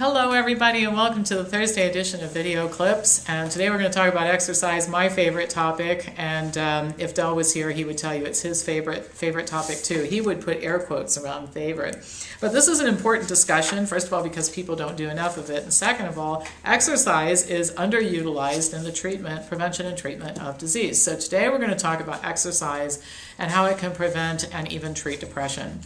Hello everybody and welcome to the Thursday edition of Video Clips, and today we're going to talk about exercise, my favorite topic, and if Del was here he would tell you it's his favorite topic too. He would put air quotes around favorite. But this is an important discussion, first of all because people don't do enough of it, and second of all, exercise is underutilized in the prevention and treatment of disease. So today we're going to talk about exercise and how it can prevent and even treat depression.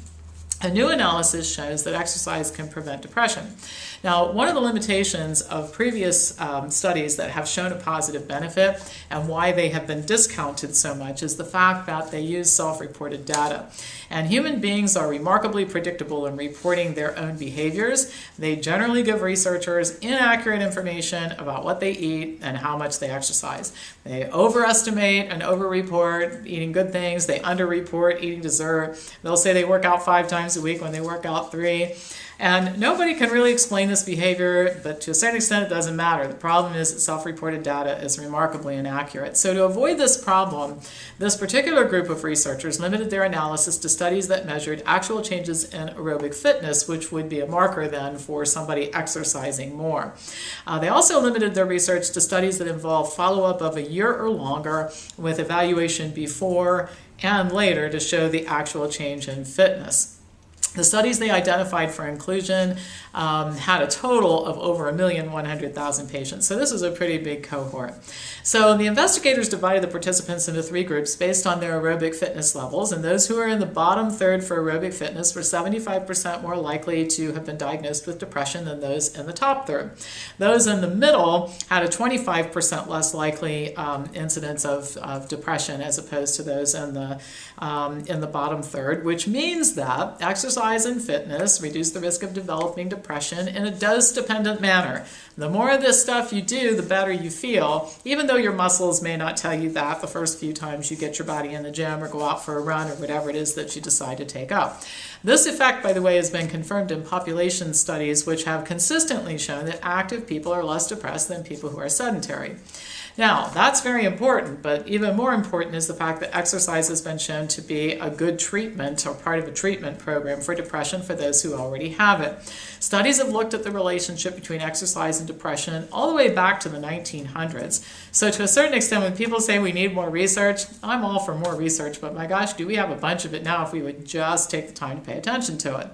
A new analysis shows that exercise can prevent depression. Now, one of the limitations of previous studies that have shown a positive benefit and why they have been discounted so much is the fact that they use self-reported data. And human beings are remarkably predictable in reporting their own behaviors. They generally give researchers inaccurate information about what they eat and how much they exercise. They overestimate and overreport eating good things. They underreport eating dessert. They'll say they work out 5 times a week when they work out 3. And nobody can really explain this behavior, but to a certain extent it doesn't matter. The problem is that self-reported data is remarkably inaccurate. So to avoid this problem, this particular group of researchers limited their analysis to studies that measured actual changes in aerobic fitness, which would be a marker then for somebody exercising more. They also limited their research to studies that involved follow-up of a year or longer with evaluation before and later to show the actual change in fitness. The studies they identified for inclusion had a total of over 1,100,000 patients. So this is a pretty big cohort. So the investigators divided the participants into 3 groups based on their aerobic fitness levels. And those who are in the bottom third for aerobic fitness were 75% more likely to have been diagnosed with depression than those in the top third. Those in the middle had a 25% less likely incidence of depression as opposed to those in the bottom third, which means that exercise and fitness reduce the risk of developing depression in a dose-dependent manner. The more of this stuff you do, the better you feel, even though your muscles may not tell you that the first few times you get your body in the gym or go out for a run or whatever it is that you decide to take up. This effect, by the way, has been confirmed in population studies which have consistently shown that active people are less depressed than people who are sedentary. Now, that's very important, but even more important is the fact that exercise has been shown to be a good treatment or part of a treatment program for depression for those who already have it. Studies have looked at the relationship between exercise and depression all the way back to the 1900s. So to a certain extent, when people say we need more research, I'm all for more research, but my gosh, do we have a bunch of it now if we would just take the time to pay attention to it.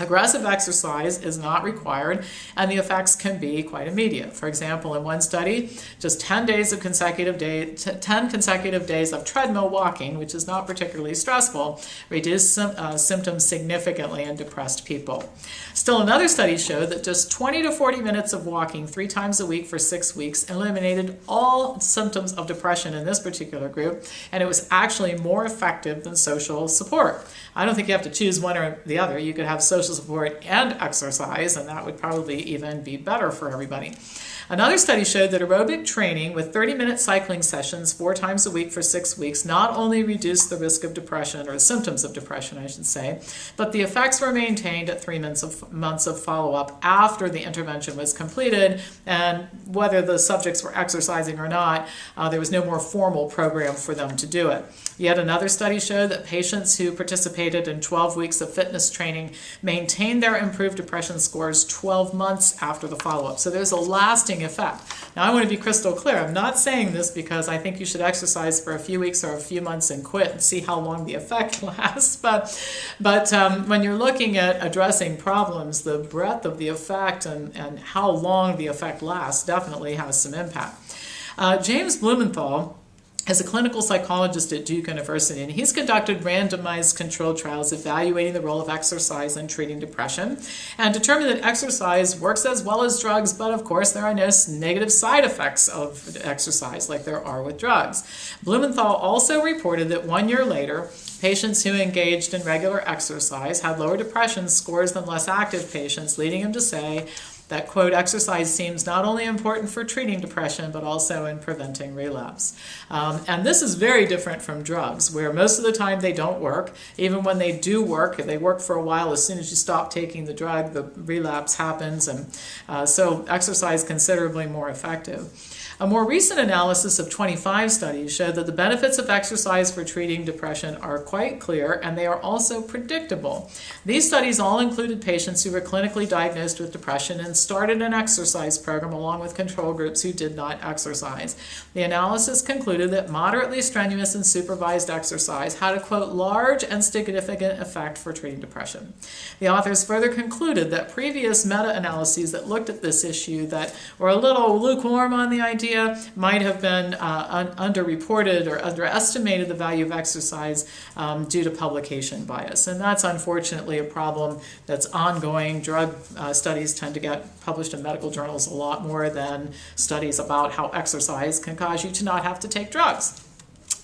Aggressive exercise is not required, and the effects can be quite immediate. For example, in one study, just 10 consecutive days of treadmill walking, which is not particularly stressful, reduced symptoms significantly in depressed people. Still, another study showed that just 20 to 40 minutes of walking 3 times a week for 6 weeks eliminated all symptoms of depression in this particular group, and it was actually more effective than social support. I don't think you have to choose one or the other. You could have social support and exercise, and that would probably even be better for everybody. Another study showed that aerobic training with 30-minute cycling sessions 4 times a week for 6 weeks not only reduced the risk of depression, or symptoms of depression, I should say, but the effects were maintained at 3 months of follow-up after the intervention was completed, and whether the subjects were exercising or not, there was no more formal program for them to do it. Yet another study showed that patients who participated in 12 weeks of fitness training maintained their improved depression scores 12 months after the follow-up. So there's a lasting effect. Now I want to be crystal clear. I'm not saying this because I think you should exercise for a few weeks or a few months and quit and see how long the effect lasts. But when you're looking at addressing problems, the breadth of the effect and how long the effect lasts definitely has some impact. James Blumenthal is a clinical psychologist at Duke University, and he's conducted randomized controlled trials evaluating the role of exercise in treating depression and determined that exercise works as well as drugs, but of course there are no negative side effects of exercise like there are with drugs. Blumenthal also reported that 1 year later, patients who engaged in regular exercise had lower depression scores than less active patients, leading him to say that, quote, exercise seems not only important for treating depression, but also in preventing relapse. And this is very different from drugs, where most of the time they don't work. Even when they do work, they work for a while. As soon as you stop taking the drug, the relapse happens. And so exercise is considerably more effective. A more recent analysis of 25 studies showed that the benefits of exercise for treating depression are quite clear, and they are also predictable. These studies all included patients who were clinically diagnosed with depression and started an exercise program along with control groups who did not exercise. The analysis concluded that moderately strenuous and supervised exercise had a, quote, large and significant effect for treating depression. The authors further concluded that previous meta-analyses that looked at this issue that were a little lukewarm on the idea might have been underreported or underestimated the value of exercise due to publication bias. And that's unfortunately a problem that's ongoing. Drug studies tend to get published in medical journals a lot more than studies about how exercise can cause you to not have to take drugs.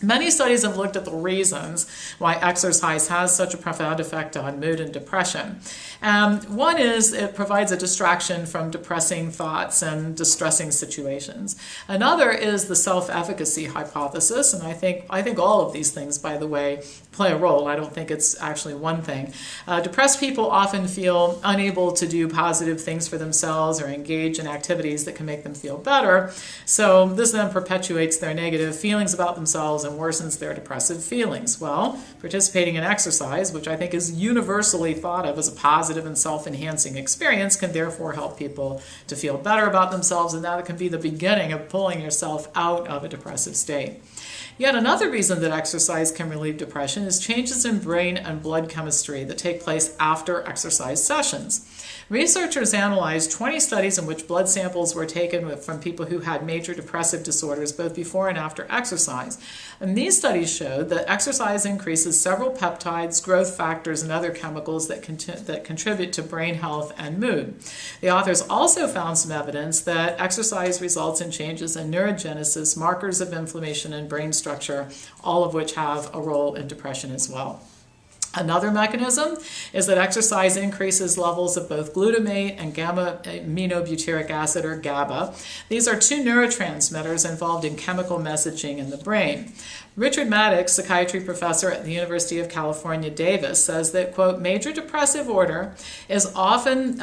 Many studies have looked at the reasons why exercise has such a profound effect on mood and depression. One is it provides a distraction from depressing thoughts and distressing situations. Another is the self-efficacy hypothesis, and I think all of these things, by the way, play a role. I don't think it's actually one thing. Depressed people often feel unable to do positive things for themselves or engage in activities that can make them feel better, so this then perpetuates their negative feelings about themselves and worsens their depressive feelings. Well, participating in exercise, which I think is universally thought of as a positive and self-enhancing experience, can therefore help people to feel better about themselves, and that can be the beginning of pulling yourself out of a depressive state. Yet another reason that exercise can relieve depression is changes in brain and blood chemistry that take place after exercise sessions. Researchers analyzed 20 studies in which blood samples were taken from people who had major depressive disorders both before and after exercise. And these studies showed that exercise increases several peptides, growth factors, and other chemicals that contribute to brain health and mood. The authors also found some evidence that exercise results in changes in neurogenesis, markers of inflammation, and brain structure, all of which have a role in depression as well. Another mechanism is that exercise increases levels of both glutamate and gamma-aminobutyric acid, or GABA. These are two neurotransmitters involved in chemical messaging in the brain. Richard Maddox, psychiatry professor at the University of California, Davis, says that, quote, major depressive disorder is often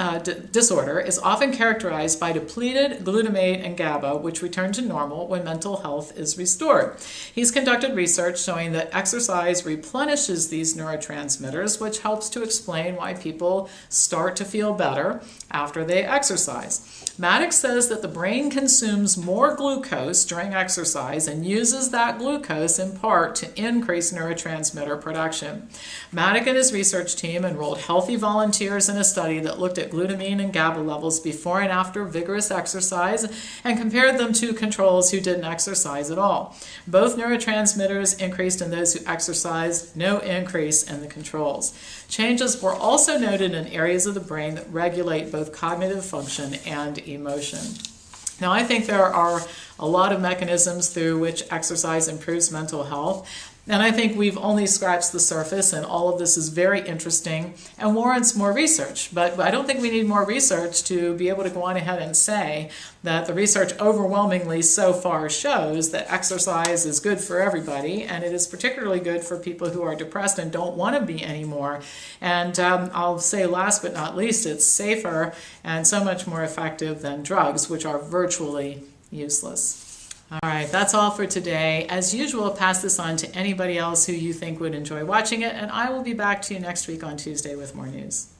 characterized by depleted glutamate and GABA, which return to normal when mental health is restored. He's conducted research showing that exercise replenishes these neurotransmitters, which helps to explain why people start to feel better after they exercise. Maddox says that the brain consumes more glucose during exercise and uses that glucose in part to increase neurotransmitter production. Maddox and his research team enrolled healthy volunteers in a study that looked at glutamine and GABA levels before and after vigorous exercise and compared them to controls who didn't exercise at all. Both neurotransmitters increased in those who exercised, no increase in the controls. Changes were also noted in areas of the brain that regulate both cognitive function and emotion. Now, I think there are a lot of mechanisms through which exercise improves mental health, and I think we've only scratched the surface, and all of this is very interesting and warrants more research. But I don't think we need more research to be able to go on ahead and say that the research overwhelmingly so far shows that exercise is good for everybody, and it is particularly good for people who are depressed and don't want to be anymore. And I'll say last but not least, it's safer and so much more effective than drugs, which are virtually useless. All right, that's all for today. As usual, pass this on to anybody else who you think would enjoy watching it, and I will be back to you next week on Tuesday with more news.